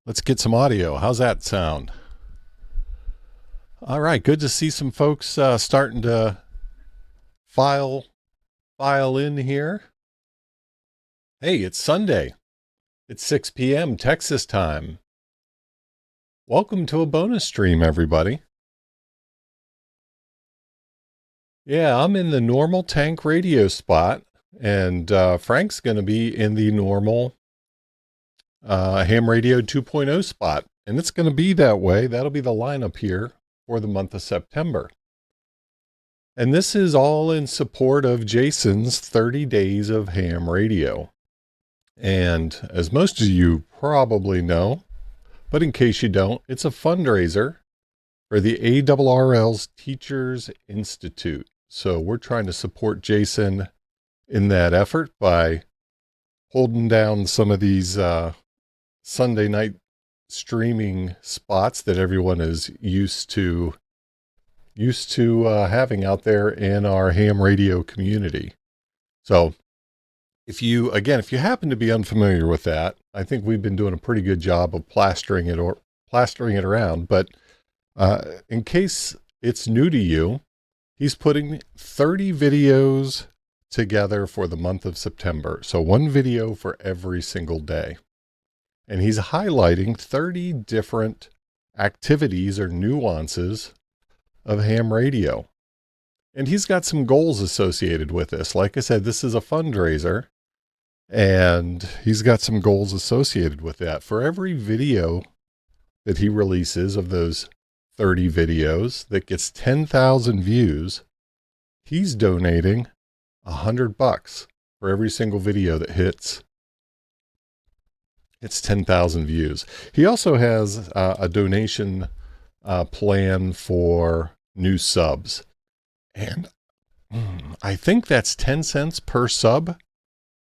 Let's get some audio. How's that sound? All right, good to see some folks starting to file in here. Hey, it's Sunday. It's 6 p.m. Texas time. Welcome to a bonus stream, everybody. Yeah, I'm in the normal tank radio spot, and Frank's going to be in the normal ham radio 2.0 spot. And it's going to be that way. That'll be the lineup here for the month of September. And this is all in support of Jason's 30 Days of Ham Radio. And as most of you probably know, but in case you don't, it's a fundraiser for the ARRL Teachers Institute. So we're trying to support Jason in that effort by holding down some of these Sunday night streaming spots that everyone is used to having out there in our ham radio community. So if you happen to be unfamiliar with that, I think we've been doing a pretty good job of plastering it around. But in case it's new to you, he's putting 30 videos together for the month of September. So one video for every single day. And he's highlighting 30 different activities or nuances of ham radio. And he's got some goals associated with this. Like I said, this is a fundraiser, and he's got some goals associated with that. For every video that he releases of those 30 videos that gets 10,000 views, he's donating $100 for every single video that hits 10,000 views. He also has a donation plan for new subs. And I think that's 10 cents per sub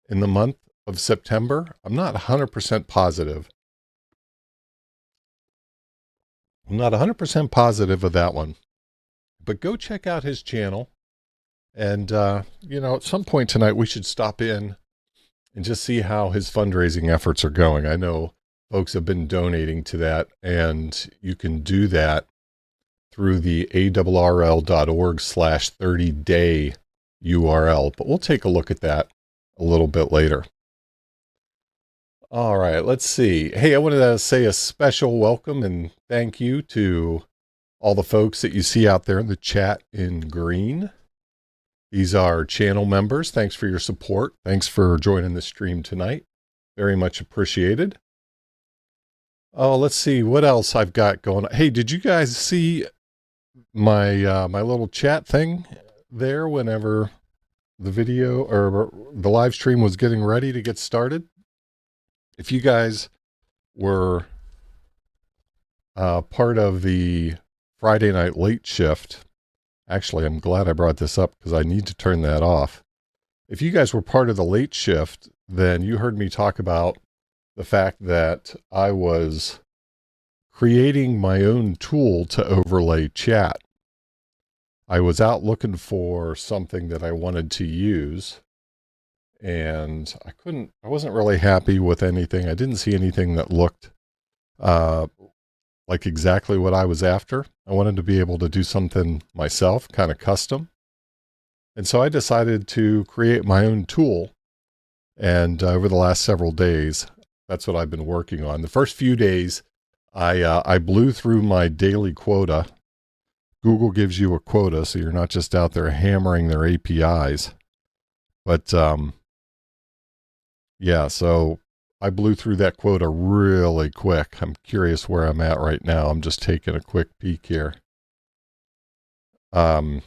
in the month of September. I'm not 100% positive. I'm not 100% positive of that one. But go check out his channel. And, at some point tonight, we should stop in and just see how his fundraising efforts are going. I know folks have been donating to that, and you can do that through the ARRL.org/30day URL. But we'll take a look at that a little bit later. All right, let's see. Hey, I wanted to say a special welcome and thank you to all the folks that you see out there in the chat in green. These are channel members. Thanks for your support. Thanks for joining the stream tonight. Very much appreciated. Oh, let's see what else I've got going on. Hey, did you guys see my my little chat thing there whenever the video or the live stream was getting ready to get started? If you guys were part of the Friday night late shift, actually, I'm glad I brought this up because I need to turn that off. If you guys were part of the late shift, then you heard me talk about the fact that I was creating my own tool to overlay chat. I was out looking for something that I wanted to use, and I wasn't really happy with anything. I didn't see anything that looked like exactly what I was after. I wanted to be able to do something myself, kind of custom. And so I decided to create my own tool. And over the last several days, that's what I've been working on. The first few days, I blew through my daily quota. Google gives you a quota, so you're not just out there hammering their APIs. But yeah, so I blew through that quota really quick. I'm curious where I'm at right now. I'm just taking a quick peek here. But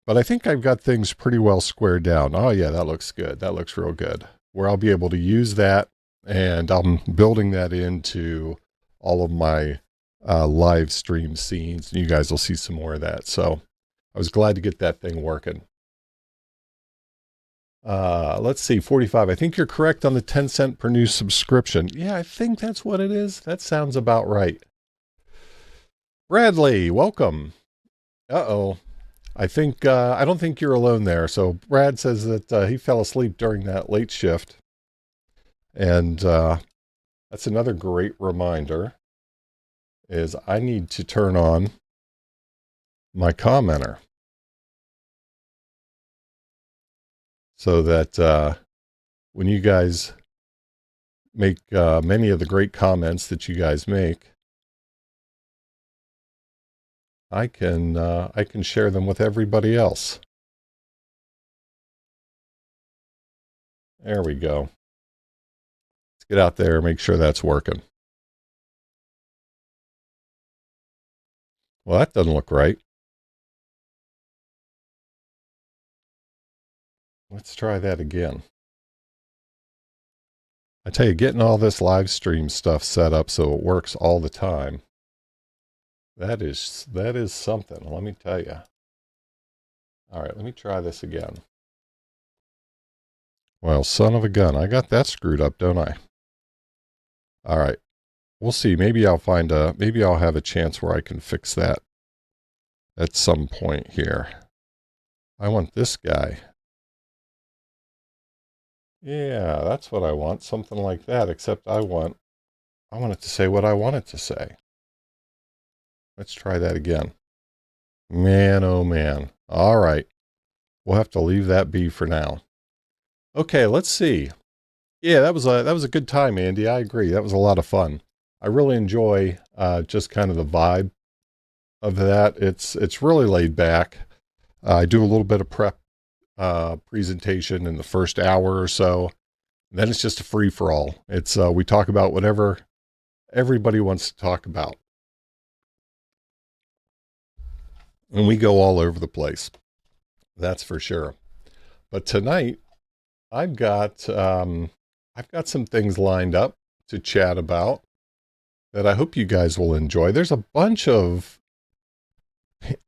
I think I've got things pretty well squared down. Oh yeah, that looks good. That looks real good. Where I'll be able to use that, and I'm building that into all of my live stream scenes, and you guys will see some more of that. So I was glad to get that thing working. Let's see, 45. I think you're correct on the 10 cent per new subscription. Yeah, I think that's what it is. That sounds about right. Bradley, welcome. Uh-oh. I don't think you're alone there. So Brad says that he fell asleep during that late shift. And That's another great reminder, is I need to turn on my commenter so that when you guys make many of the great comments that you guys make, I can share them with everybody else. There we go. Let's get out there and make sure that's working. Well, that doesn't look right. Let's try that again. I tell you, getting all this live stream stuff set up so it works all the time, that is something, let me tell you. All right, let me try this again. Well, son of a gun, I got that screwed up, don't I? All right, we'll see. Maybe I'll have a chance where I can fix that at some point here. I want this guy. Yeah, that's what I want. Something like that, except I want it to say what I want it to say. Let's try that again. Man, oh man. All right. We'll have to leave that be for now. Okay, let's see. Yeah, that was a good time, Andy. I agree. That was a lot of fun. I really enjoy just kind of the vibe of that. It's really laid back. I do a little bit of prep presentation in the first hour or so. Then it's just a free for all. It's we talk about whatever everybody wants to talk about, and we go all over the place. That's for sure. But tonight, I've got some things lined up to chat about that I hope you guys will enjoy. There's a bunch of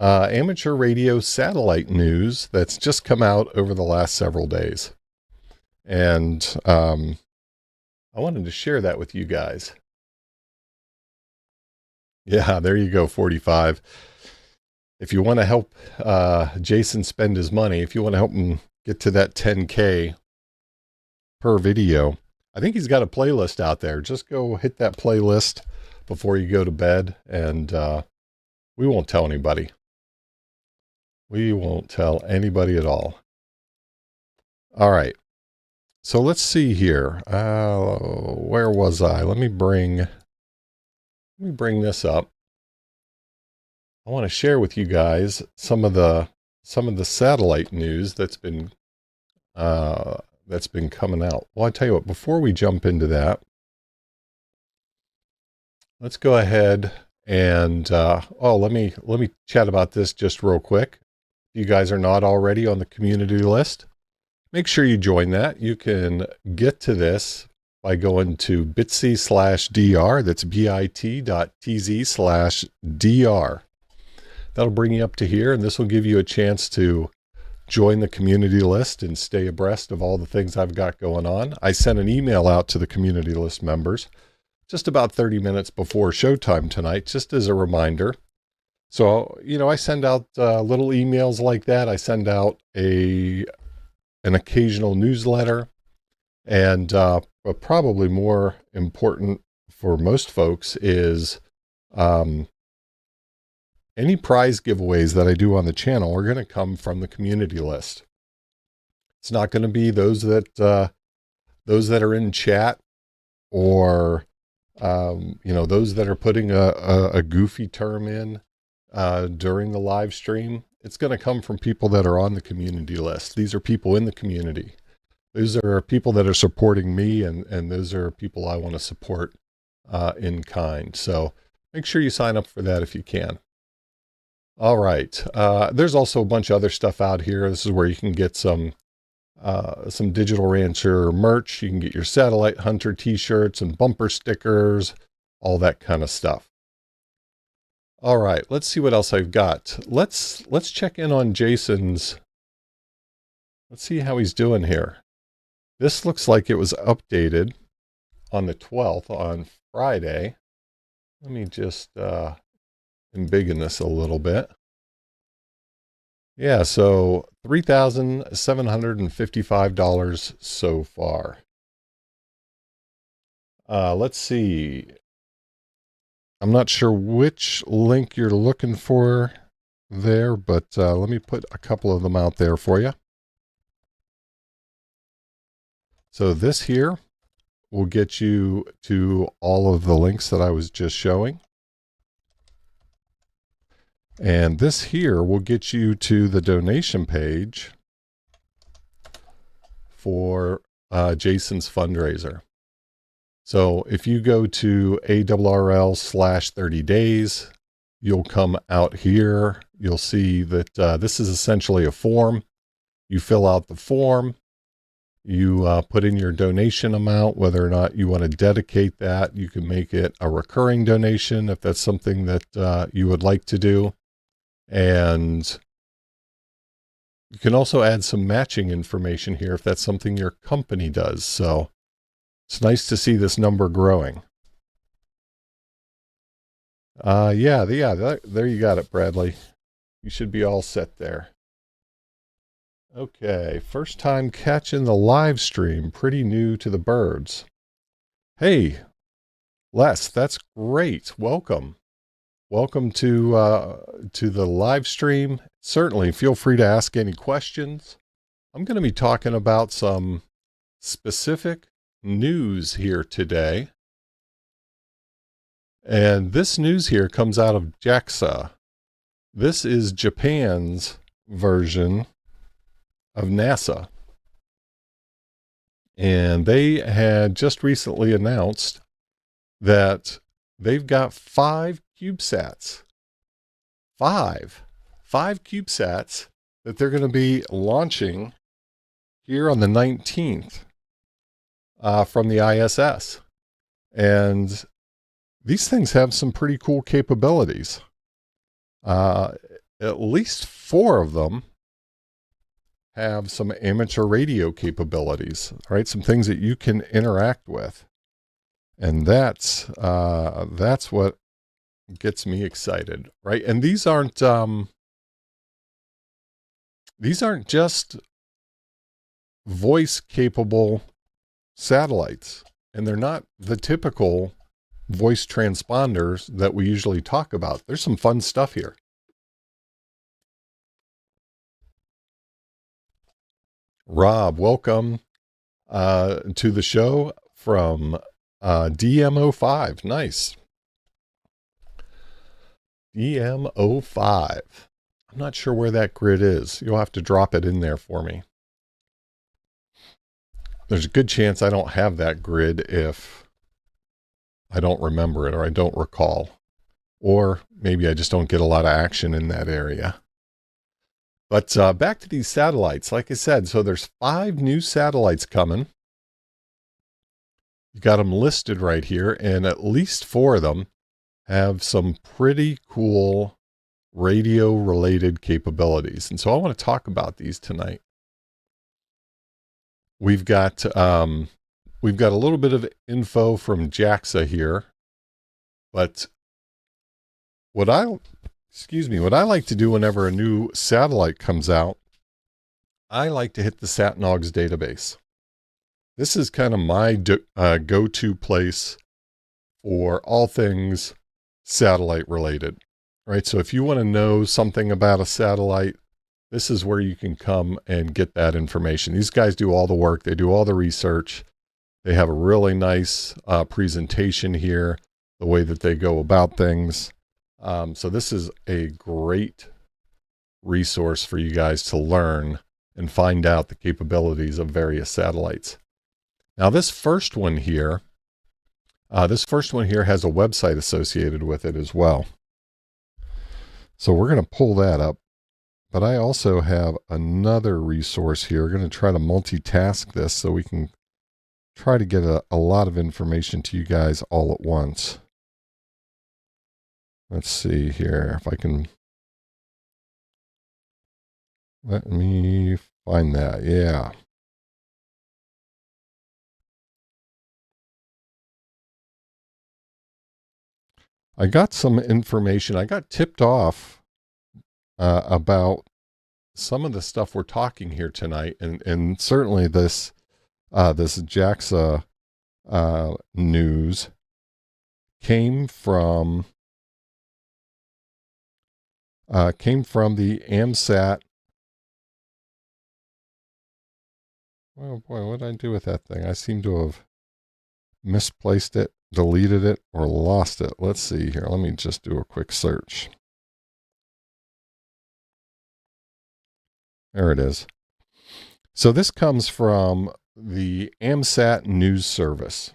amateur radio satellite news that's just come out over the last several days. And I wanted to share that with you guys. Yeah, there you go, 45. If you want to help Jason spend his money, if you want to help him get to that 10K per video, I think he's got a playlist out there. Just go hit that playlist before you go to bed, and we won't tell anybody. We won't tell anybody at all. All right. So let's see here. Where was I? Let me bring this up. I want to share with you guys some of the satellite news that's been coming out. Well, I tell you what, before we jump into that, let's go ahead and let me chat about this just real quick. If you guys are not already on the community list, make sure you join that. You can get to this by going to bitsy/dr. That's bit.tz/dr. That'll bring you up to here, and this will give you a chance to join the community list and stay abreast of all the things I've got going on. I sent an email out to the community list members just about 30 minutes before showtime tonight, just as a reminder. So, I send out little emails like that. I send out an occasional newsletter, and but probably more important for most folks is any prize giveaways that I do on the channel are going to come from the community list. It's not going to be those that are in chat, or those that are putting a goofy term in during the live stream. It's going to come from people that are on the community list. These are people in the community. Those are people that are supporting me, and those are people I want to support in kind. So make sure you sign up for that if you can. All right. There's also a bunch of other stuff out here. This is where you can get some Digital Rancher merch. You can get your Satellite Hunter t-shirts and bumper stickers, all that kind of stuff. All right, let's see what else I've got. Let's check in on Jason's. Let's see how he's doing here. This looks like it was updated on the 12th, on Friday. Let me just embiggen this a little bit. Yeah, so $3,755 so far. Let's see. I'm not sure which link you're looking for there, but let me put a couple of them out there for you. So this here will get you to all of the links that I was just showing. And this here will get you to the donation page for Jason's fundraiser. So if you go to ARRL/30 days, you'll come out here. You'll see that this is essentially a form. You fill out the form. You put in your donation amount, whether or not you want to dedicate that. You can make it a recurring donation if that's something that you would like to do. And you can also add some matching information here if that's something your company does. So it's nice to see this number growing. There you got it, Bradley. You should be all set there. Okay, first time catching the live stream, pretty new to the birds. Hey, Les, that's great. Welcome. Welcome to the live stream. Certainly feel free to ask any questions. I'm going to be talking about some specific news here today. And this news here comes out of JAXA. This is Japan's version of NASA. And they had just recently announced that they've got 5 CubeSats. 5 CubeSats that they're going to be launching here on the 19th from the ISS. And these things have some pretty cool capabilities. At least 4 of them have some amateur radio capabilities, right? Some things that you can interact with. And that's what gets me excited, right? And these aren't just voice capable satellites, and they're not the typical voice transponders that we usually talk about. There's some fun stuff here. Rob, welcome to the show from DMO5. Nice. DMO5. I'm not sure where that grid is. You'll have to drop it in there for me. There's a good chance I don't have that grid if I don't remember it or I don't recall. Or maybe I just don't get a lot of action in that area. But back to these satellites. Like I said, so there's 5 new satellites coming. You got them listed right here, and at least 4 of them have some pretty cool radio-related capabilities. And so I want to talk about these tonight. We've got a little bit of info from JAXA here, but what I like to do whenever a new satellite comes out, I like to hit the SatNogs database. This is kind of my go-to place for all things satellite related, right? So if you want to know something about a satellite, this is where you can come and get that information. These guys do all the work. They do all the research. They have a really nice presentation here, the way that they go about things. So this is a great resource for you guys to learn and find out the capabilities of various satellites. Now this first one here has a website associated with it as well. So we're going to pull that up. But I also have another resource here. We're going to try to multitask this so we can try to get a lot of information to you guys all at once. Let's see here if I can. Let me find that. Yeah. I got some information. I got tipped off about some of the stuff we're talking here tonight, and certainly this JAXA news came from the AMSAT. Oh boy, what did I do with that thing? I seem to have misplaced it, deleted it, or lost it. Let's see here. Let me just do a quick search. There it is. So this comes from the AMSAT news service.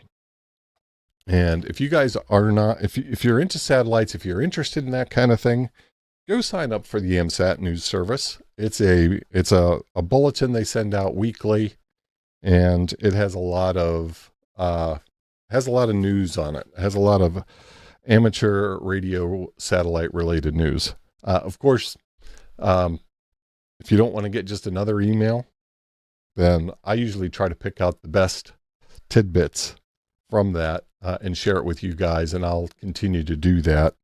And if you guys are not, if you're into satellites, if you're interested in that kind of thing, go sign up for the AMSAT news service. It's a bulletin they send out weekly, and it has a lot of news on it. It has a lot of amateur radio satellite related news. Of course, if you don't want to get just another email, then I usually try to pick out the best tidbits from that and share it with you guys, and I'll continue to do that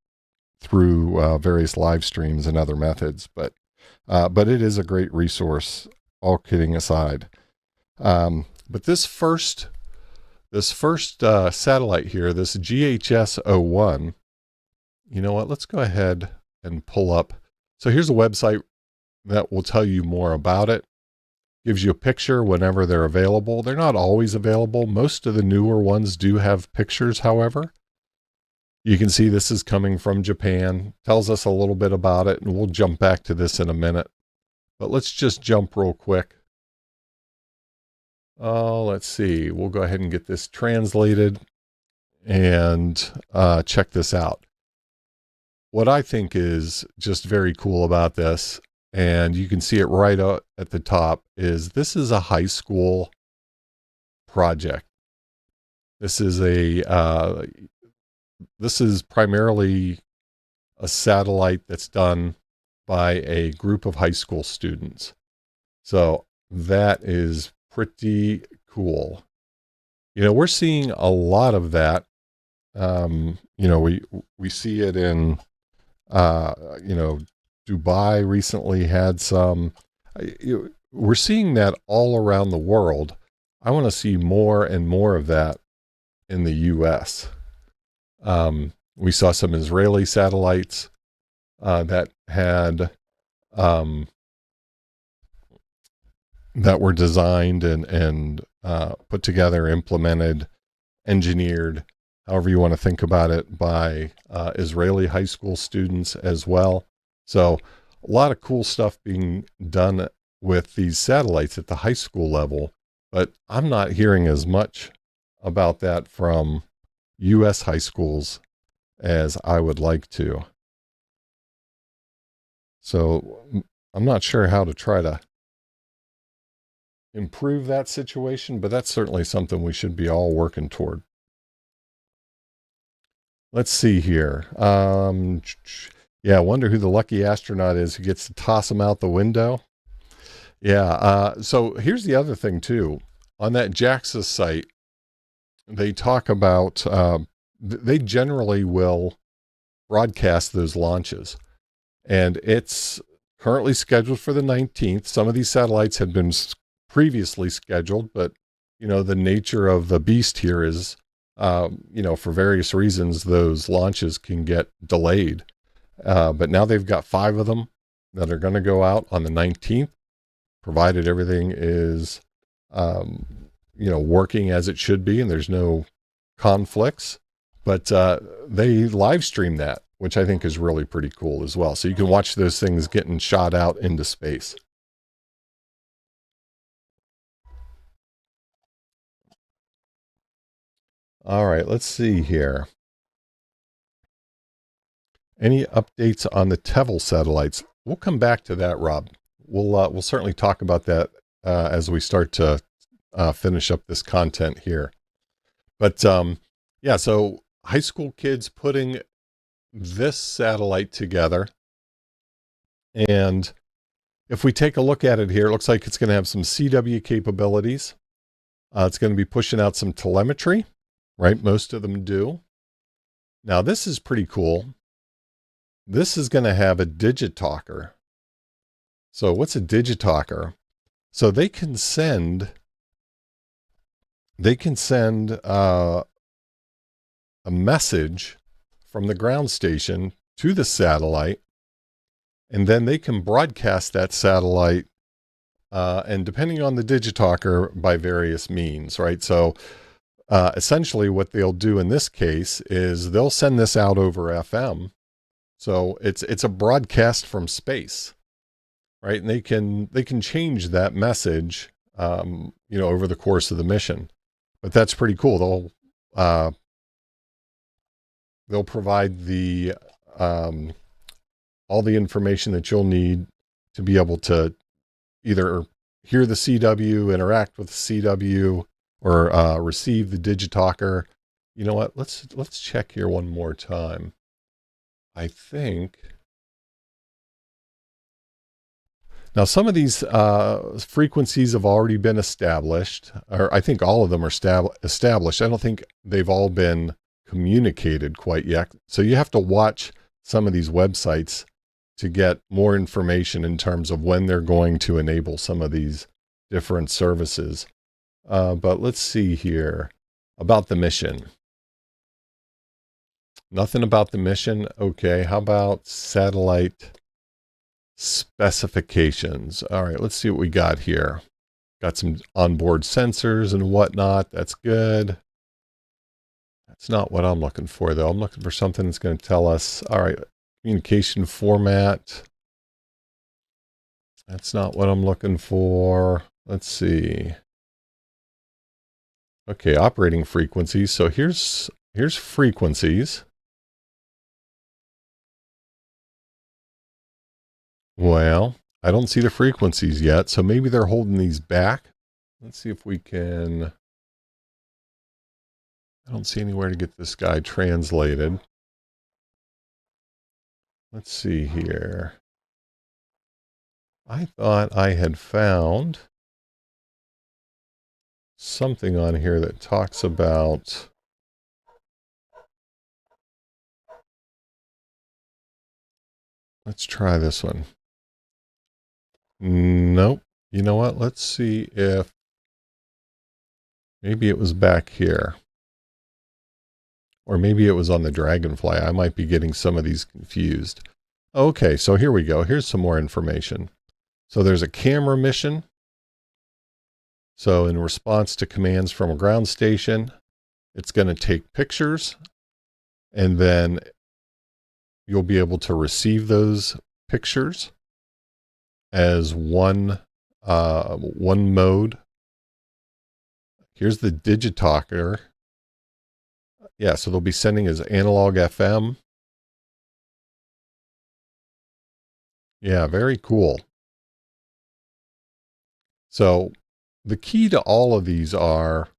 through various live streams and other methods. But it is a great resource, all kidding aside. But this first satellite here, this GHS-01, you know what? Let's go ahead and pull up. So here's a website that will tell you more about it. Gives you a picture whenever they're available. They're not always available. Most of the newer ones do have pictures, however. You can see this is coming from Japan. Tells us a little bit about it, and we'll jump back to this in a minute. But let's just jump real quick. Let's see. We'll go ahead and get this translated and check this out. What I think is just very cool about this, and you can see it right at the top, is this is a high school project. This is primarily a satellite that's done by a group of high school students. So that is pretty cool. You know, we're seeing a lot of that. You know, we see it in, you know, Dubai recently had some. We're seeing that all around the world. I want to see more and more of that in the U.S. We saw some Israeli satellites that had that were designed and put together, implemented, engineered, however you want to think about it, by Israeli high school students as well. So a lot of cool stuff being done with these satellites at the high school level, but I'm not hearing as much about that from U.S. high schools as I would like to. So I'm not sure how to try to improve that situation, but that's certainly something we should be all working toward. Let's see here. Yeah, I wonder who the lucky astronaut is who gets to toss them out the window. Yeah, so here's the other thing too. On that JAXA site, they talk about, they generally will broadcast those launches. And it's currently scheduled for the 19th. Some of these satellites had been previously scheduled, but, you know, the nature of the beast here is, you know, for various reasons, those launches can get delayed. But now they've got 5 of them that are going to go out on the 19th, provided everything is, you know, working as it should be and there's no conflicts. But they live stream that, which I think is really pretty cool as well. So you can watch those things getting shot out into space. All right, let's see here. Any updates on the Tevel satellites? We'll come back to that, Rob. We'll certainly talk about that as we start to finish up this content here. But yeah, so high school kids putting this satellite together. And if we take a look at it here, it looks like it's going to have some CW capabilities. It's going to be pushing out some telemetry, right? Most of them do. Now, this is pretty cool. This is going to have a digitalker. So what's a digitalker? So they can send they can send a message from the ground station to the satellite, and then they can broadcast that satellite, and depending on the digitalker, by various means, right? So essentially what they'll do in this case is they'll send this out over FM. So it's a broadcast from space, right? And they can change that message, over the course of the mission. But that's pretty cool. They'll provide the all the information that you'll need to be able to either hear the CW, interact with the CW, or receive the digitalker. You know what? Let's check here one more time. I think now some of these frequencies have already been established, or I think all of them are established. I don't think they've all been communicated quite yet. So you have to watch some of these websites to get more information in terms of when they're going to enable some of these different services. But let's see here about the mission. Nothing about the mission. Okay, how about satellite specifications? All right, let's see what we got here. Got some onboard sensors and whatnot. That's good. That's not what I'm looking for, though. I'm looking for something that's going to tell us, all right, communication format. That's not what I'm looking for. Let's see. Okay, operating frequencies. So here's frequencies. Well, I don't see the frequencies yet, so maybe they're holding these back. Let's see if we can. I don't see anywhere to get this guy translated. Let's see here. I thought I had found something on here that talks about. Let's try this one. Nope. You know what? Let's see if maybe it was back here. Or maybe it was on the Dragonfly. I might be getting some of these confused. Okay, so here we go. Here's some more information. So there's a camera mission. So in response to commands from a ground station, it's going to take pictures, and then you'll be able to receive those pictures as one mode. Here's the digitalker. Yeah, so they'll be sending as analog FM. Yeah, very cool. So the key to all of these are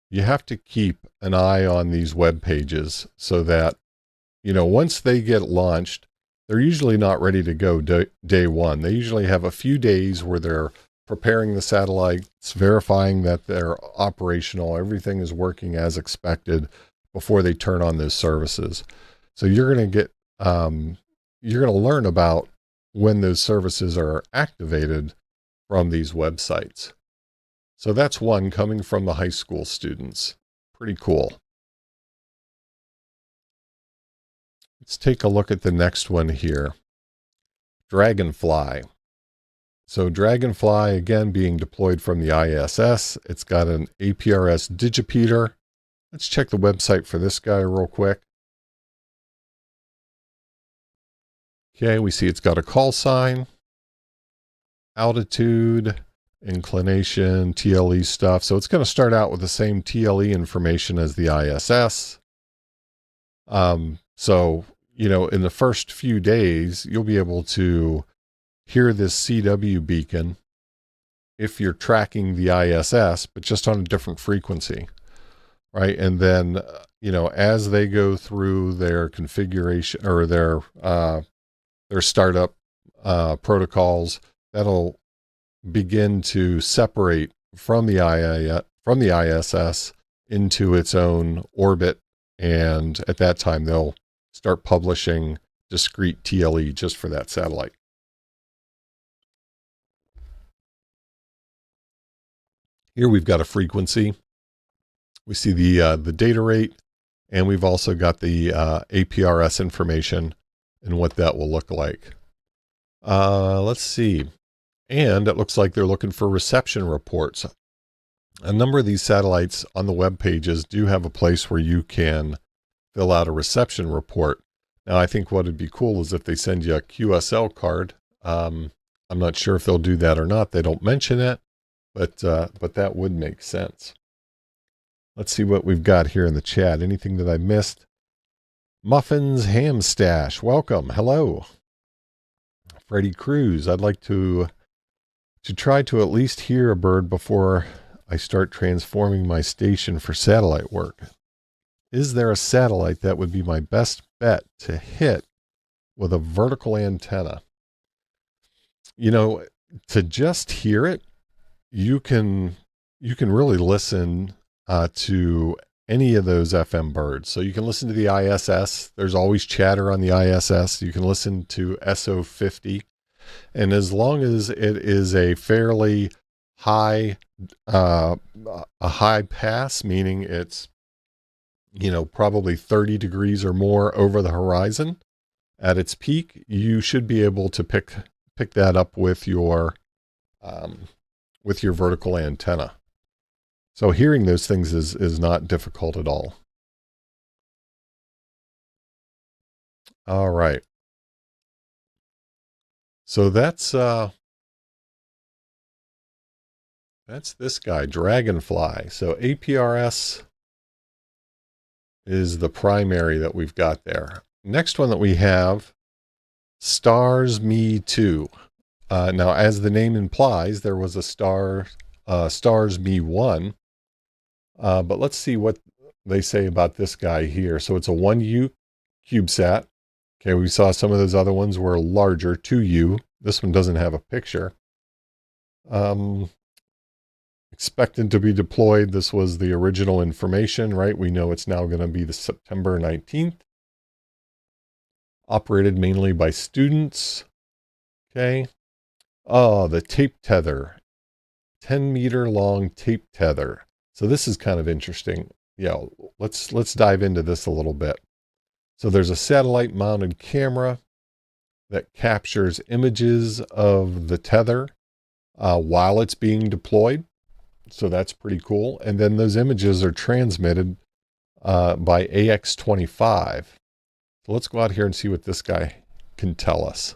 you have to keep an eye on these web pages so that, once they get launched, they're usually not ready to go day one. They usually have a few days where they're preparing the satellites, verifying that they're operational, everything is working as expected before they turn on those services. So you're going to learn about when those services are activated from these websites. So that's one coming from the high school students. Pretty cool. Let's take a look at the next one here. Dragonfly. So Dragonfly, again, being deployed from the ISS. It's got an APRS digipeater. Let's check the website for this guy real quick. Okay, we see it's got a call sign, altitude, inclination, TLE stuff. So it's going to start out with the same TLE information as the ISS. So, in the first few days, you'll be able to hear this CW beacon if you're tracking the ISS, but just on a different frequency, right? And then, as they go through their configuration or their startup protocols, that'll begin to separate from the ISS into its own orbit. And at that time, they'll start publishing discrete TLE just for that satellite. Here we've got a frequency. We see the data rate, and we've also got the APRS information and what that will look like. Let's see. And it looks like they're looking for reception reports. A number of these satellites on the web pages do have a place where you can fill out a reception report. Now, I think what would be cool is if they send you a QSL card. I'm not sure if they'll do that or not. They don't mention it, but that would make sense. Let's see what we've got here in the chat. Anything that I missed? Muffins Ham Stash, welcome. Hello. Freddie Cruz, I'd like to try to at least hear a bird before I start transforming my station for satellite work. Is there a satellite that would be my best bet to hit with a vertical antenna? You know, to just hear it, you can really listen to any of those FM birds. So you can listen to the ISS. There's always chatter on the ISS. You can listen to SO50. And as long as it is a fairly high, a high pass, meaning it's, you know, probably 30 degrees or more over the horizon at its peak, you should be able to pick that up with your vertical antenna. So hearing those things is not difficult at all. All right. So that's this guy, Dragonfly. So APRS is the primary that we've got there. Next one that we have, Stars Me 2. Now, as the name implies, there was a Stars Me 1. But let's see what they say about this guy here. So it's a 1U CubeSat. Okay, we saw some of those other ones were larger, 2U. This one doesn't have a picture. Expected to be deployed. This was the original information, right? We know it's now going to be the September 19th. Operated mainly by students. Okay. Oh, the tape tether. 10-meter long tape tether. So this is kind of interesting. Yeah, let's dive into this a little bit. So there's a satellite mounted camera that captures images of the tether while it's being deployed. So that's pretty cool. And then those images are transmitted by AX25. So let's go out here and see what this guy can tell us.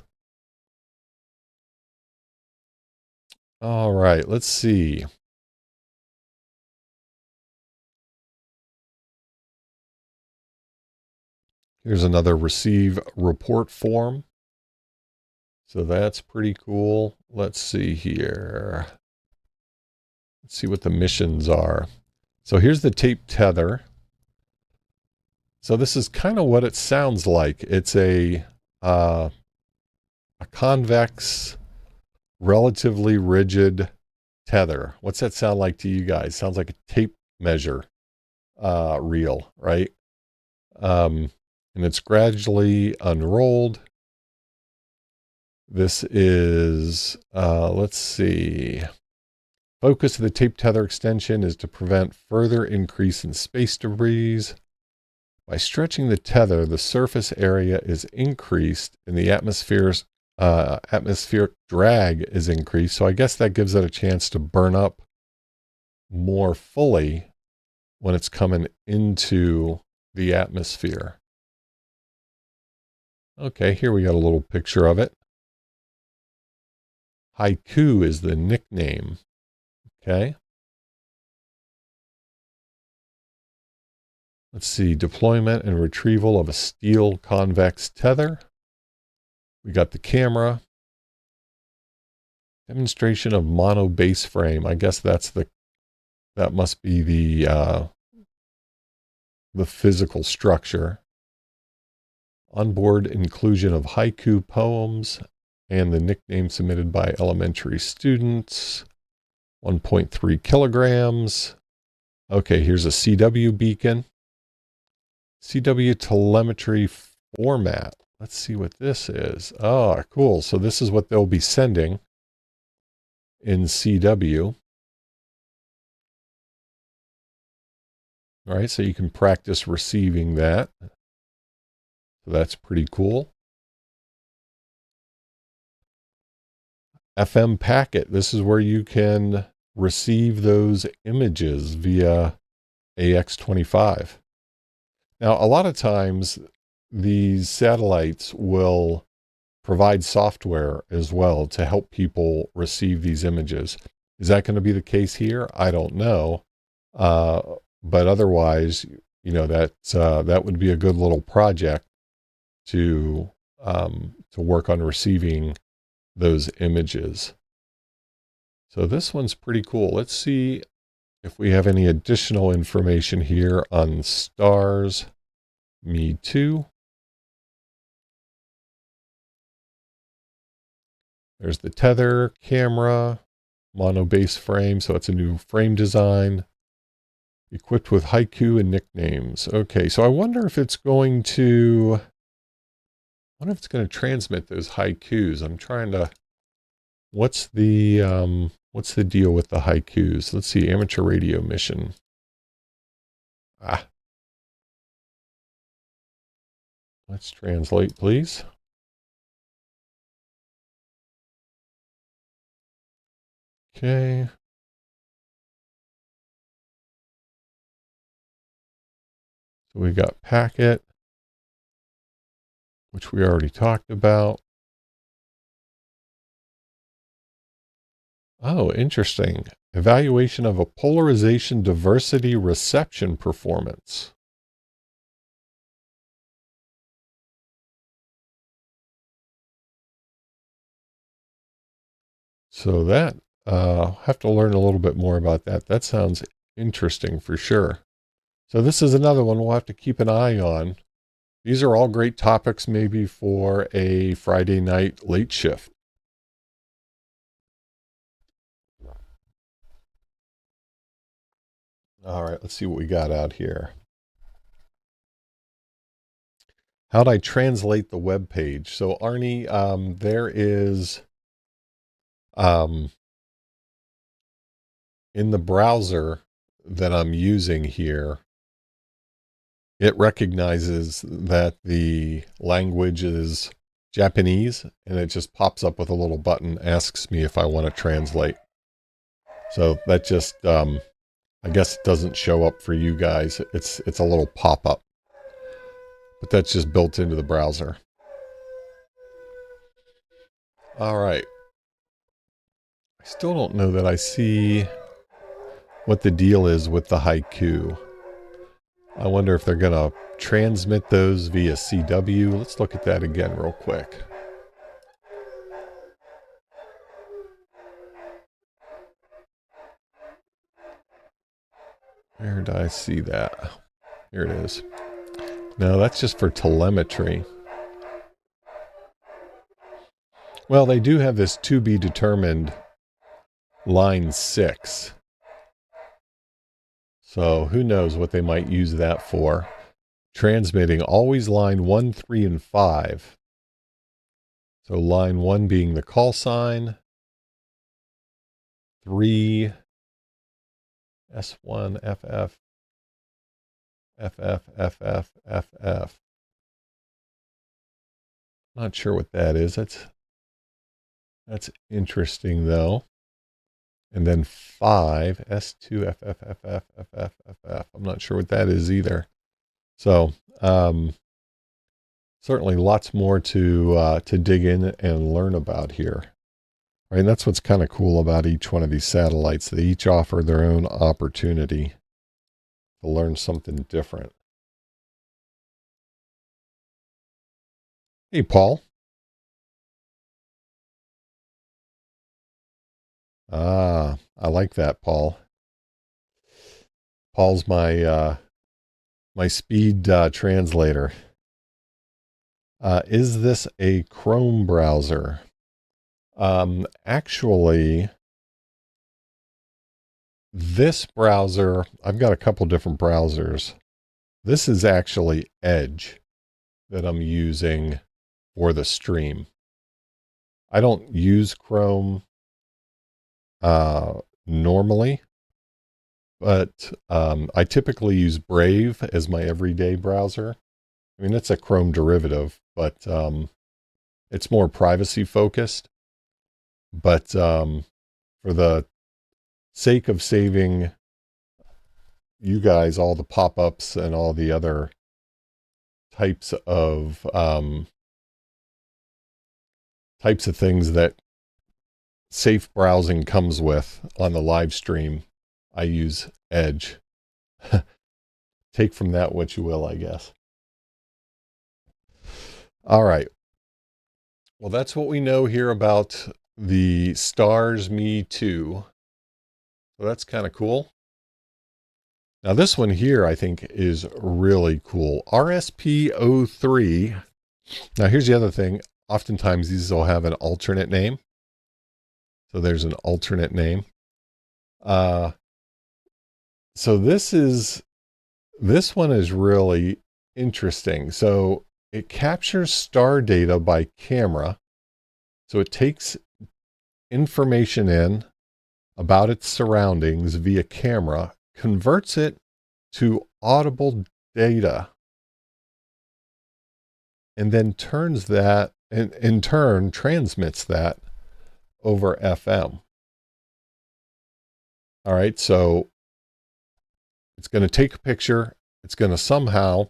All right, let's see. Here's another receive report form. So that's pretty cool. Let's see here. Let's see what the missions are. So here's the tape tether. So this is kind of what it sounds like. It's a convex, relatively rigid tether. What's that sound like to you guys? Sounds like a tape measure reel, right? And it's gradually unrolled. This is, let's see. Focus of the tape tether extension is to prevent further increase in space debris. By stretching the tether, the surface area is increased and the atmospheric drag is increased. So I guess that gives it a chance to burn up more fully when it's coming into the atmosphere. Okay, here we got a little picture of it. Haiku is the nickname. Okay. Let's see, deployment and retrieval of a steel convex tether. We got the camera. Demonstration of mono base frame. I guess that must be the physical structure. Onboard inclusion of haiku poems and the nickname submitted by elementary students. 1.3 kilograms. Okay, here's a CW beacon. CW telemetry format. Let's see what this is. Oh, cool. So this is what they'll be sending in CW. All right, so you can practice receiving that. So that's pretty cool. FM packet. This is where you can receive those images via AX25. Now, a lot of times these satellites will provide software as well to help people receive these images. Is that going to be the case here? I don't know. But otherwise, you know, that would be a good little project to work on receiving those images. So this one's pretty cool. Let's see if we have any additional information here on stars. Me too. There's the tether camera, mono base frame. So it's a new frame design. Equipped with haiku and nicknames. Okay, so I wonder if it's going to transmit those haikus. I'm trying to, what's the deal with the haikus? Let's see, amateur radio mission. Let's translate, please. Okay. So we got packet, which we already talked about. Oh, interesting. Evaluation of a polarization diversity reception performance. So that, have to learn a little bit more about that. That sounds interesting for sure. So this is another one we'll have to keep an eye on. These are all great topics maybe for a Friday night late shift. All right, let's see what we got out here. How'd I translate the web page? So Arnie, there is in the browser that I'm using here, it recognizes that the language is Japanese, and it just pops up with a little button, asks me if I want to translate. So that just, I guess it doesn't show up for you guys. It's a little pop-up, but that's just built into the browser. All right. I still don't know that I see what the deal is with the haiku. I wonder if they're going to transmit those via CW. Let's look at that again real quick. Where did I see that? Here it is. No, that's just for telemetry. Well, they do have this to be determined line 6. So who knows what they might use that for. Transmitting always line 1, 3, and 5. So line 1 being the call sign. 3, S1, FF, FF, FF, FF. Not sure what that is. That's interesting though. And then 5, S2, FF, FF, FF, FF. I'm not sure what that is either. So certainly lots more to dig in and learn about here. Right, and that's what's kind of cool about each one of these satellites. They each offer their own opportunity to learn something different. Hey, Paul. I like that, Paul. Paul's my my speed translator. Is this a Chrome browser? Actually, this browser, I've got a couple different browsers. This is actually Edge that I'm using for the stream. I don't use Chrome normally, but I typically use Brave as my everyday browser. I mean, it's a Chrome derivative, but it's more privacy focused. But for the sake of saving you guys all the pop-ups and all the other types of things that safe browsing comes with on the live stream, I use Edge. Take from that what you will, I guess. All right. Well, that's what we know here about the Stars Me 2. So that's kind of cool. Now this one here, I think, is really cool. RSP03. Now here's the other thing. Oftentimes these will have an alternate name. So there's an alternate name. So this one is really interesting. So it captures star data by camera. So it takes information in about its surroundings via camera, converts it to audible data, and then turns that, and in turn transmits that over FM. All right, so it's going to take a picture. It's going to somehow,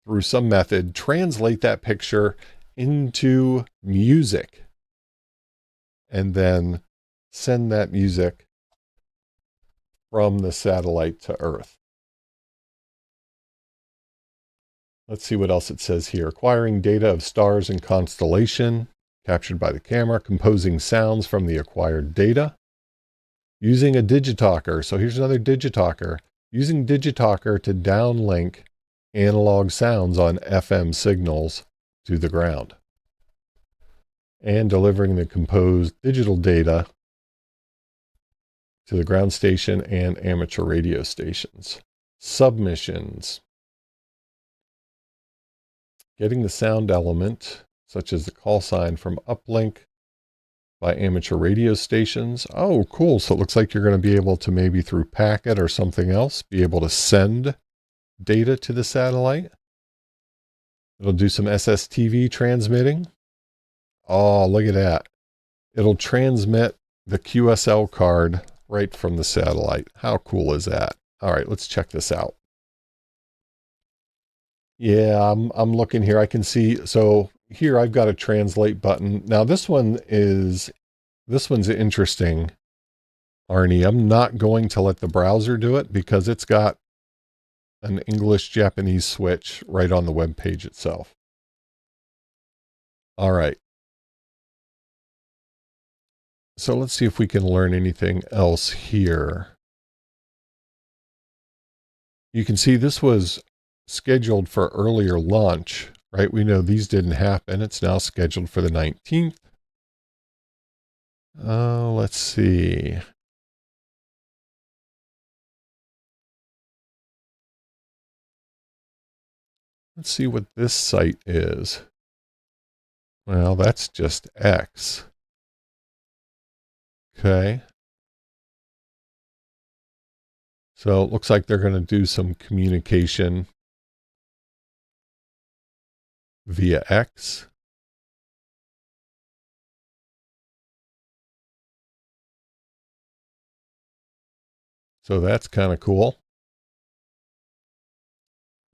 through some method, translate that picture into music, and then send that music from the satellite to Earth. Let's see what else it says here. Acquiring data of stars and constellation captured by the camera, composing sounds from the acquired data, using a digitalker. So here's another digitalker. Using digitalker to downlink analog sounds on FM signals to the ground, and delivering the composed digital data to the ground station and amateur radio stations. Submissions. Getting the sound element, such as the call sign from uplink by amateur radio stations. Oh, cool. So it looks like you're going to be able to, maybe through packet or something else, be able to send data to the satellite. It'll do some SSTV transmitting. Oh, look at that. It'll transmit the QSL card right from the satellite. How cool is that? All right, let's check this out. Yeah, I'm looking here. I can see, so here I've got a translate button. Now this one's interesting, Arnie. I'm not going to let the browser do it because it's got an English-Japanese switch right on the web page itself. All right. So let's see if we can learn anything else here. You can see this was scheduled for earlier launch, right? We know these didn't happen. It's now scheduled for the 19th. Let's see. Let's see what this site is. Well, that's just X. Okay. So it looks like they're going to do some communication via X. So that's kind of cool.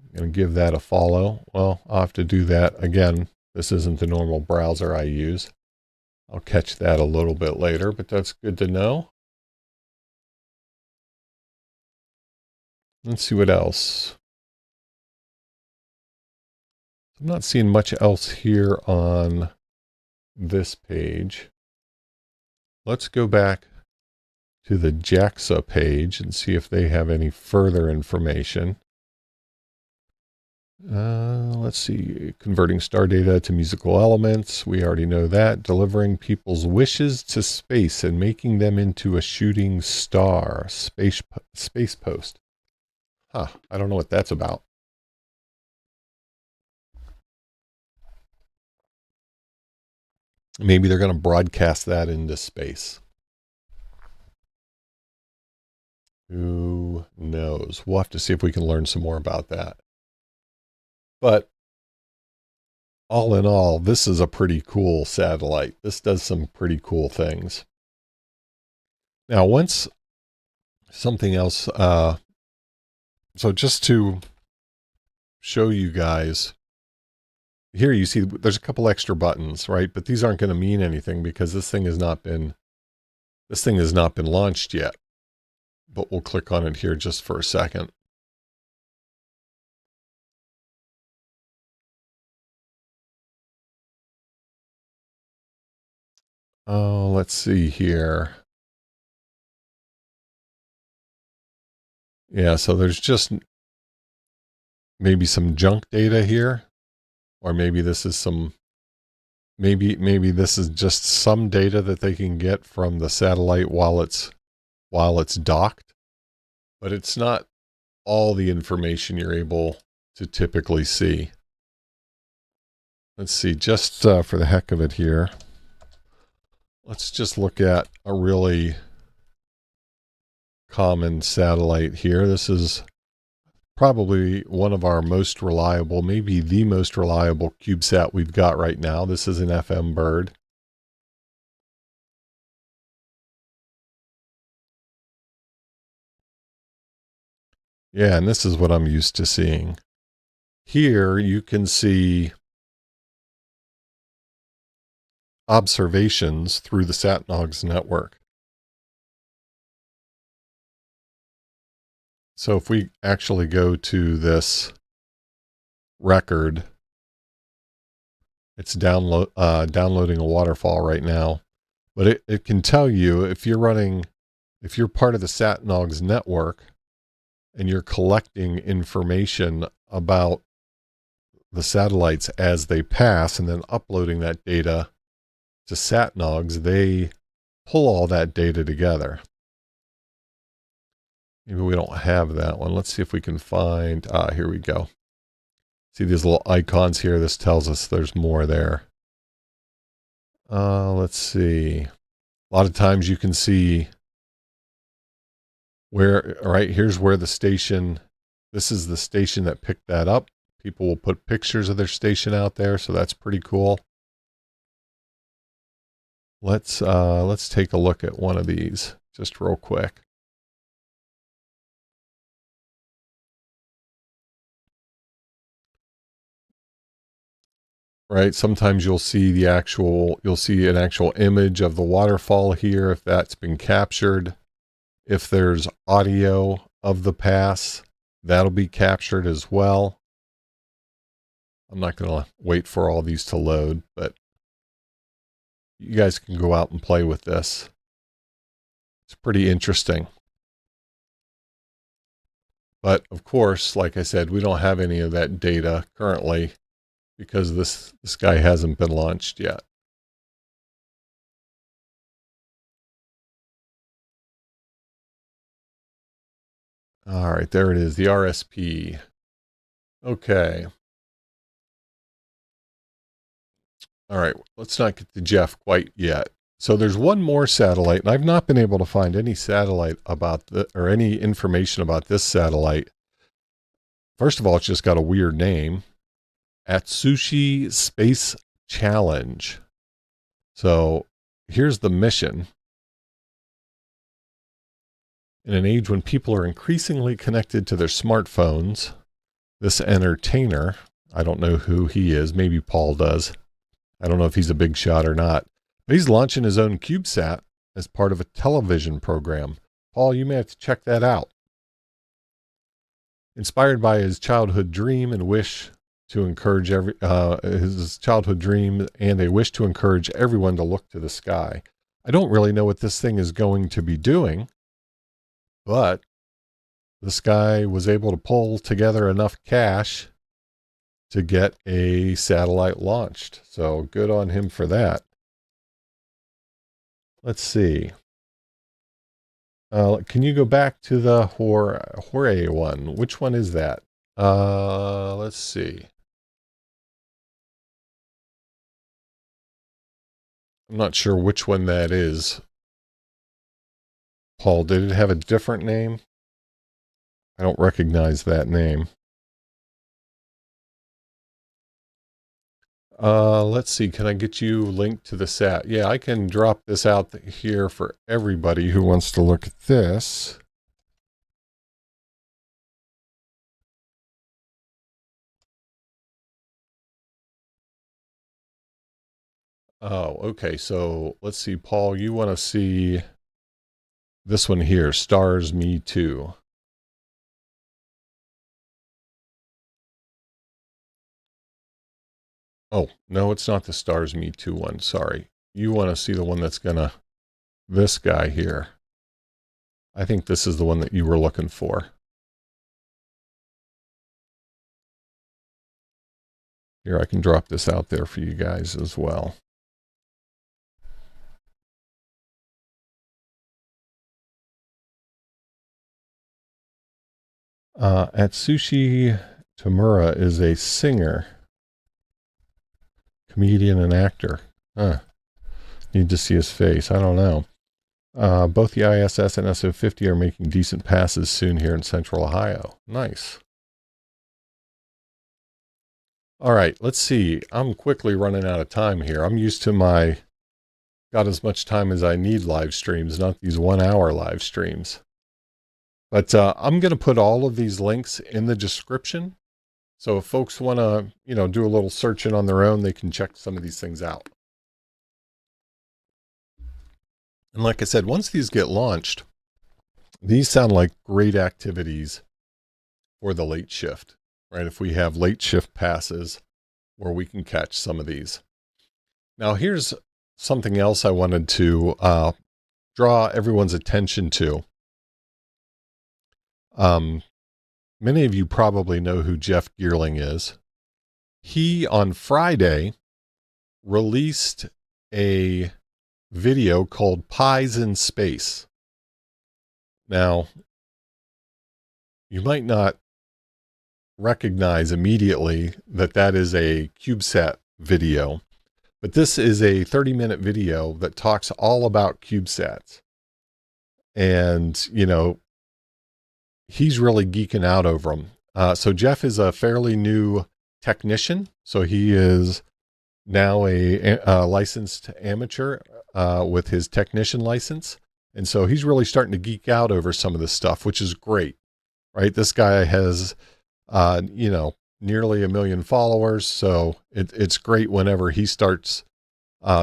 I'm going to give that a follow. Well, I'll have to do that again. This isn't the normal browser I use. I'll catch that a little bit later, but that's good to know. Let's see what else. I'm not seeing much else here on this page. Let's go back to the JAXA page and see if they have any further information. Let's see. Converting star data to musical elements. We already know that. Delivering people's wishes to space and making them into a shooting star. Space post. Huh. I don't know what that's about. Maybe they're going to broadcast that into space. Who knows? We'll have to see if we can learn some more about that. But all in all, this is a pretty cool satellite. This does some pretty cool things. Now, once something else, so just to show you guys, here you see there's a couple extra buttons, right? But these aren't going to mean anything because this thing has not been launched yet. But we'll click on it here just for a second. Oh, let's see here. Yeah, so there's just maybe some junk data here, or maybe this is some, maybe this is just some data that they can get from the satellite while it's docked, but it's not all the information you're able to typically see. Let's see, just for the heck of it here, let's just look at a really common satellite here. This is probably one of our most reliable, maybe the most reliable CubeSat we've got right now. This is an FM bird. Yeah, and this is what I'm used to seeing. Here you can see observations through the SatNOGS network. So if we actually go to this record, it's downloading a waterfall right now, but it can tell you if you're part of the SatNOGS network and you're collecting information about the satellites as they pass and then uploading that data to SatNOGS, they pull all that data together. Maybe we don't have that one. Let's see if we can find, here we go. See these little icons here? This tells us there's more there. Let's see. A lot of times you can see where, right, here's where the station, this is the station that picked that up. People will put pictures of their station out there, so that's pretty cool. Let's take a look at one of these just real quick. Right, sometimes you'll see an actual image of the waterfall here if that's been captured. If there's audio of the pass, that'll be captured as well. I'm not going to wait for all these to load, but you guys can go out and play with this. It's pretty interesting. But of course, like I said, we don't have any of that data currently because this guy hasn't been launched yet. All right, there it is, the RSP. Okay. All right, let's not get to Jeff quite yet. So there's one more satellite, and I've not been able to find any satellite about or any information about this satellite. First of all, it's just got a weird name. Atsushi Space Challenge. So here's the mission. In an age when people are increasingly connected to their smartphones, this entertainer, I don't know who he is, maybe Paul does. I don't know if he's a big shot or not, but he's launching his own CubeSat as part of a television program. Paul, you may have to check that out. Inspired by his childhood dream and wish to encourage his childhood dream and a wish to encourage everyone to look to the sky. I don't really know what this thing is going to be doing, but this guy was able to pull together enough cash to get a satellite launched. So good on him for that. Let's see. Can you go back to the Hore one? Which one is that? Let's see. I'm not sure which one that is. Paul, did it have a different name? I don't recognize that name. Let's see. Can I get you linked to the SAT? Yeah, I can drop this out here for everybody who wants to look at this. Oh, okay. So let's see, Paul, you want to see this one here, Stars Me Too. Oh, no, it's not the Stars Me Too one. Sorry. You want to see the one that's gonna, this guy here. I think this is the one that you were looking for. Here, I can drop this out there for you guys as well. Atsushi Tamura is a singer, comedian, and actor. Need to see his face. I don't know. Both the ISS and SO50 are making decent passes soon here in Central Ohio. Nice. All right, let's see. I'm quickly running out of time here. I'm used to got as much time as I need live streams, not these 1 hour live streams. But I'm going to put all of these links in the description. So if folks want to, do a little searching on their own, they can check some of these things out. And like I said, once these get launched, these sound like great activities for the late shift, right? If we have late shift passes where we can catch some of these. Now, here's something else I wanted to draw everyone's attention to. Many of you probably know who Jeff Geerling is. He, on Friday, released a video called Pies in Space. Now, you might not recognize immediately that that is a CubeSat video, but this is a 30-minute video that talks all about CubeSats. And, he's really geeking out over them. So Jeff is a fairly new technician. So he is now a licensed amateur with his technician license. And so he's really starting to geek out over some of this stuff, which is great, right? This guy has, nearly 1 million followers. So it's great whenever he starts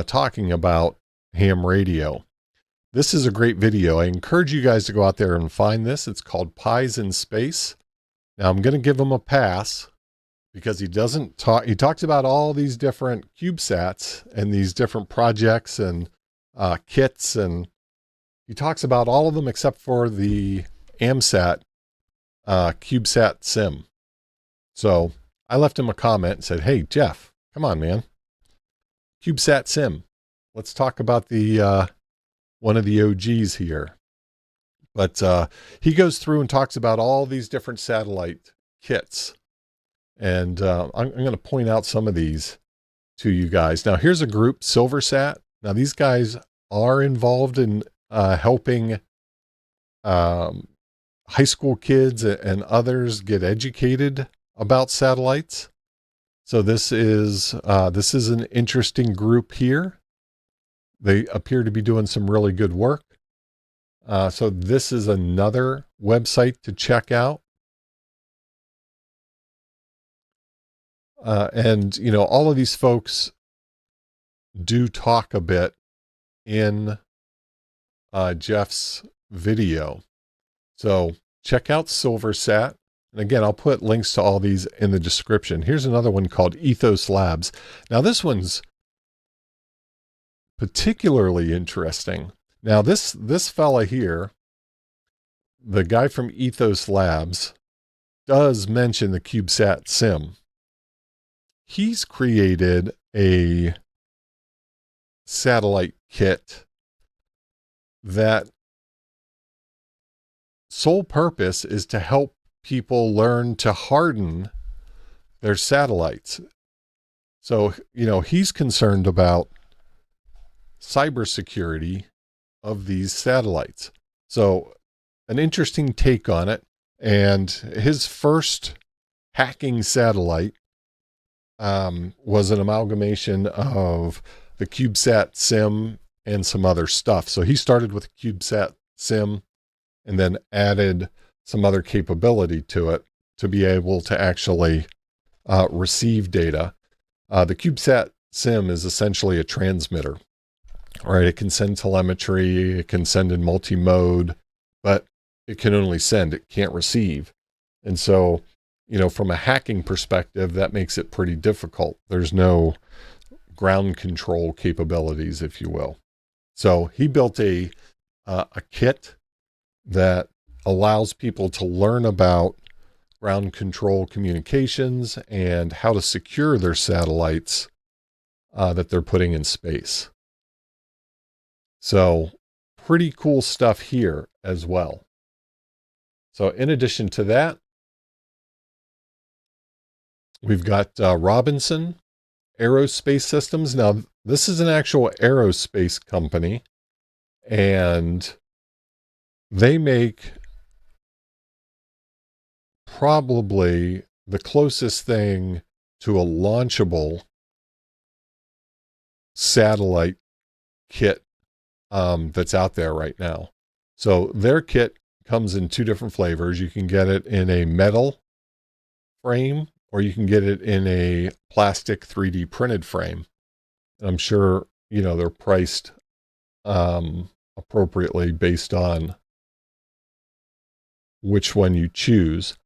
talking about ham radio. This is a great video. I encourage you guys to go out there and find this. It's called Pies in Space. Now I'm going to give him a pass because he doesn't talk. He talks about all these different CubeSats and these different projects and kits, and he talks about all of them except for the AMSAT CubeSat sim. So I left him a comment and said, "Hey Jeff, come on, man. CubeSat sim. Let's talk about the one of the OGs here." But he goes through and talks about all these different satellite kits. And I'm going to point out some of these to you guys. Now, here's a group, SilverSat. Now, these guys are involved in helping high school kids and others get educated about satellites. So this is an interesting group here. They appear to be doing some really good work. So this is another website to check out. And, all of these folks do talk a bit in Jeff's video. So check out SilverSat. And again, I'll put links to all these in the description. Here's another one called Ethos Labs. Now this one's particularly interesting. Now this fella here, the guy from Ethos Labs, does mention the CubeSat sim. He's created a satellite kit that sole purpose is to help people learn to harden their satellites. So, he's concerned about cybersecurity of these satellites. So an interesting take on it. And his first hacking satellite was an amalgamation of the CubeSat sim and some other stuff. So he started with a CubeSat sim and then added some other capability to it to be able to actually receive data. The CubeSat sim is essentially a transmitter, right? It can send telemetry, it can send in multi-mode, but it can only send, it can't receive. And so, from a hacking perspective, that makes it pretty difficult. There's no ground control capabilities, if you will. So he built a kit that allows people to learn about ground control communications and how to secure their satellites that they're putting in space. So pretty cool stuff here as well. So in addition to that, we've got Robinson Aerospace Systems. Now, this is an actual aerospace company, and they make probably the closest thing to a launchable satellite kit that's out there right now. So their kit comes in two different flavors. You can get it in a metal frame, or you can get it in a plastic 3D printed frame. And I'm sure, they're priced appropriately based on which one you choose.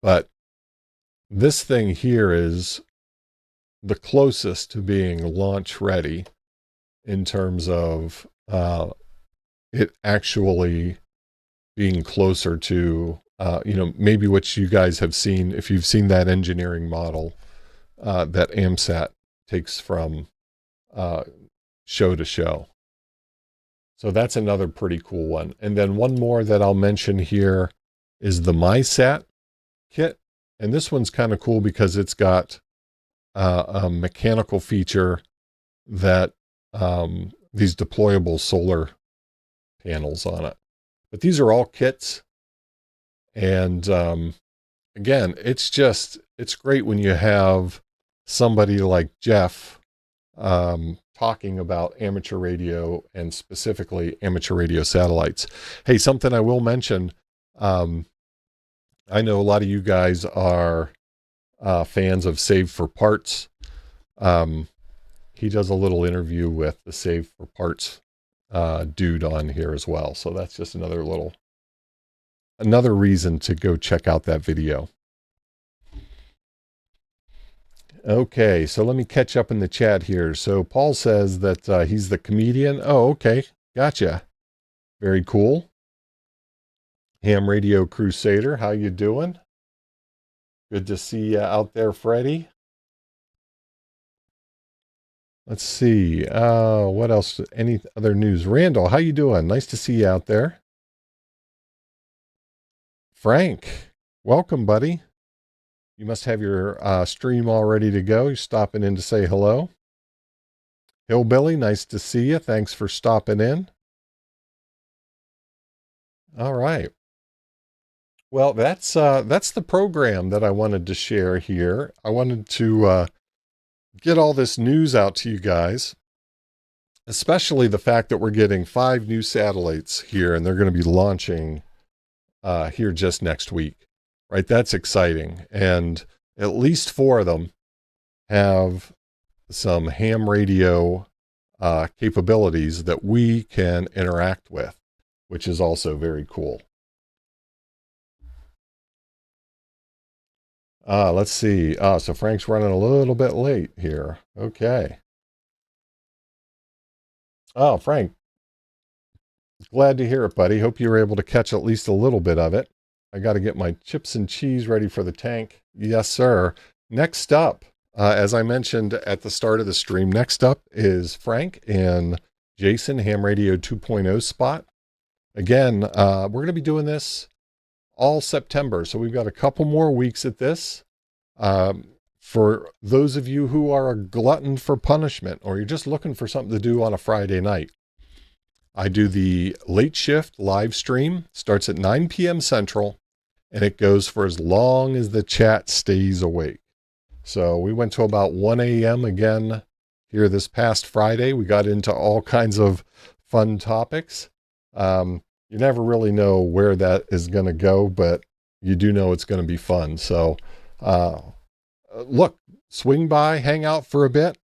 But this thing here is the closest to being launch ready in terms of it actually being closer to, maybe what you guys have seen, if you've seen that engineering model that AMSAT takes from show to show. So that's another pretty cool one. And then one more that I'll mention here is the MySat kit. And this one's kind of cool because it's got a mechanical feature that these deployable solar panels on it. But these are all kits. And again, it's great when you have somebody like Jeff talking about amateur radio and specifically amateur radio satellites. Hey, something I will mention, I know a lot of you guys are fans of Save for Parts. He does a little interview with the Save for Parts dude on here as well. So that's just another reason to go check out that video. Okay, so let me catch up in the chat here. So Paul says that he's the comedian. Oh, okay. Gotcha. Very cool. Ham Radio Crusader, how you doing? Good to see you out there, Freddie. Let's see. What else? Any other news? Randall, how you doing? Nice to see you out there. Frank, welcome, buddy. You must have your stream all ready to go. You're stopping in to say hello. Hillbilly, nice to see you. Thanks for stopping in. All right. Well, that's the program that I wanted to share here. I wanted to get all this news out to you guys, especially the fact that we're getting 5 new satellites here, and they're going to be launching here just next week. Right, that's exciting. And at least 4 of them have some ham radio capabilities that we can interact with, which is also very cool. Let's see. So Frank's running a little bit late here. Okay. Oh, Frank, glad to hear it, buddy. Hope you were able to catch at least a little bit of it. I got to get my chips and cheese ready for the tank. Yes, sir. Next up, as I mentioned at the start of the stream, next up is Frank and Jason, Ham Radio 2.0 spot. Again, we're going to be doing this all September. So we've got a couple more weeks at this. For those of you who are a glutton for punishment, or you're just looking for something to do on a Friday night, I do the late shift live stream, starts at 9 p.m. Central, and it goes for as long as the chat stays awake. So we went to about 1 a.m. again here this past Friday. We got into all kinds of fun topics. You never really know where that is going to go, but you do know it's going to be fun. So look, swing by, hang out for a bit,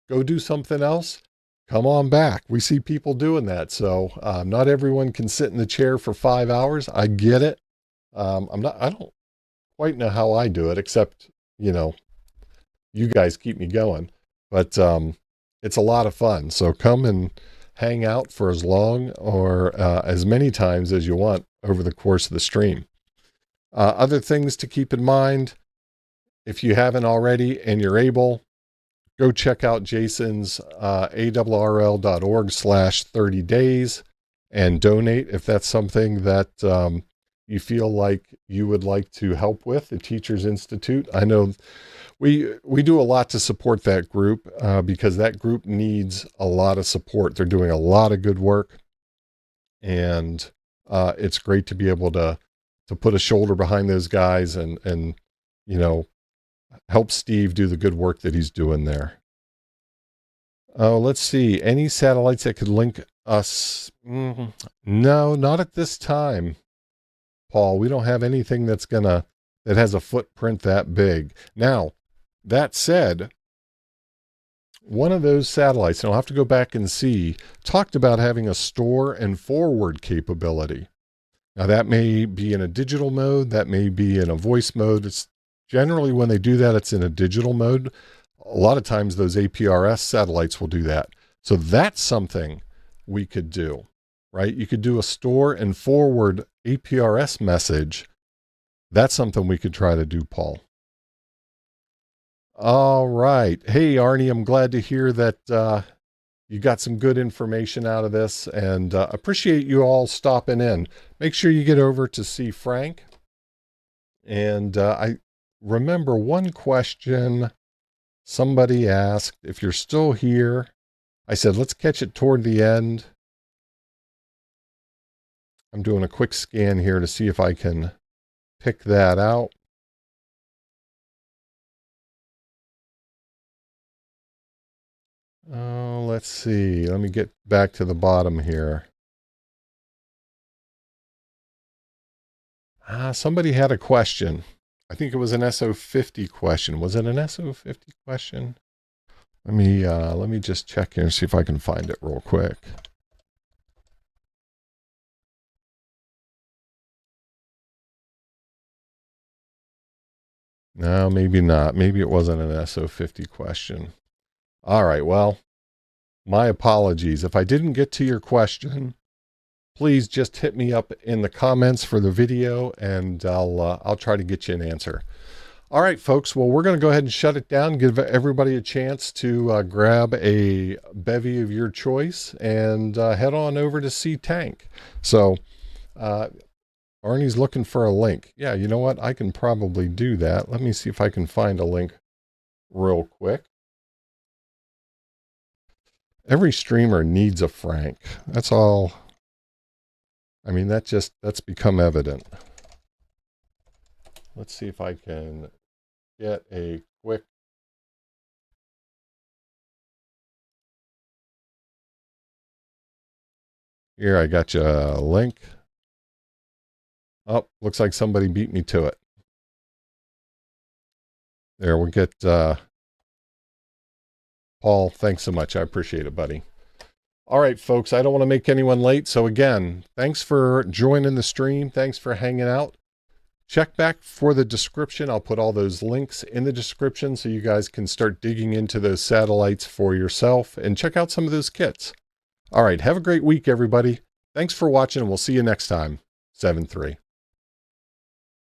go do something else, come on back. We see people doing that. So not everyone can sit in the chair for 5 hours. I get it. I don't quite know how I do it, except, you guys keep me going, but it's a lot of fun. So come and hang out for as long or as many times as you want over the course of the stream. Other things to keep in mind, if you haven't already and you're able, go check out Jason's ARRL.org/30 days and donate if that's something that you feel like you would like to help with, the Teachers Institute. I know we do a lot to support that group because that group needs a lot of support. They're doing a lot of good work, and it's great to be able to put a shoulder behind those guys and help Steve do the good work that he's doing there. Let's see. Any satellites that could link us? No, not at this time, Paul. We don't have anything that has a footprint that big. Now, that said, one of those satellites, and I'll have to go back and see, talked about having a store and forward capability. Now, that may be in a digital mode, that may be in a voice mode. It's generally, when they do that, it's in a digital mode. A lot of times those APRS satellites will do that. So that's something we could do, right? You could do a store and forward APRS message. That's something we could try to do, Paul. All right. Hey, Arnie, I'm glad to hear that you got some good information out of this, and appreciate you all stopping in. Make sure you get over to see Frank. And I remember one question somebody asked, if you're still here. I said, let's catch it toward the end. I'm doing a quick scan here to see if I can pick that out. Oh, let's see. Let me get back to the bottom here. Somebody had a question. I think it was an SO50 question. Was it an SO50 question? Let me just check here and see if I can find it real quick. No, maybe not. Maybe it wasn't an SO50 question. All right. Well, my apologies. If I didn't get to your question, please just hit me up in the comments for the video, and I'll try to get you an answer. All right, folks. Well, we're going to go ahead and shut it down, give everybody a chance to grab a bevy of your choice and head on over to see Tank. So Arnie's looking for a link. Yeah, you know what? I can probably do that. Let me see if I can find a link real quick. Every streamer needs a Frank. That's all. I mean, that's become evident. Let's see if I can get a quick. Here, I got you a link. Oh, looks like somebody beat me to it. There, we'll get Paul, thanks so much. I appreciate it, buddy. All right, folks, I don't want to make anyone late. So again, thanks for joining the stream. Thanks for hanging out. Check back for the description. I'll put all those links in the description so you guys can start digging into those satellites for yourself and check out some of those kits. All right, have a great week, everybody. Thanks for watching, and we'll see you next time. 7-3.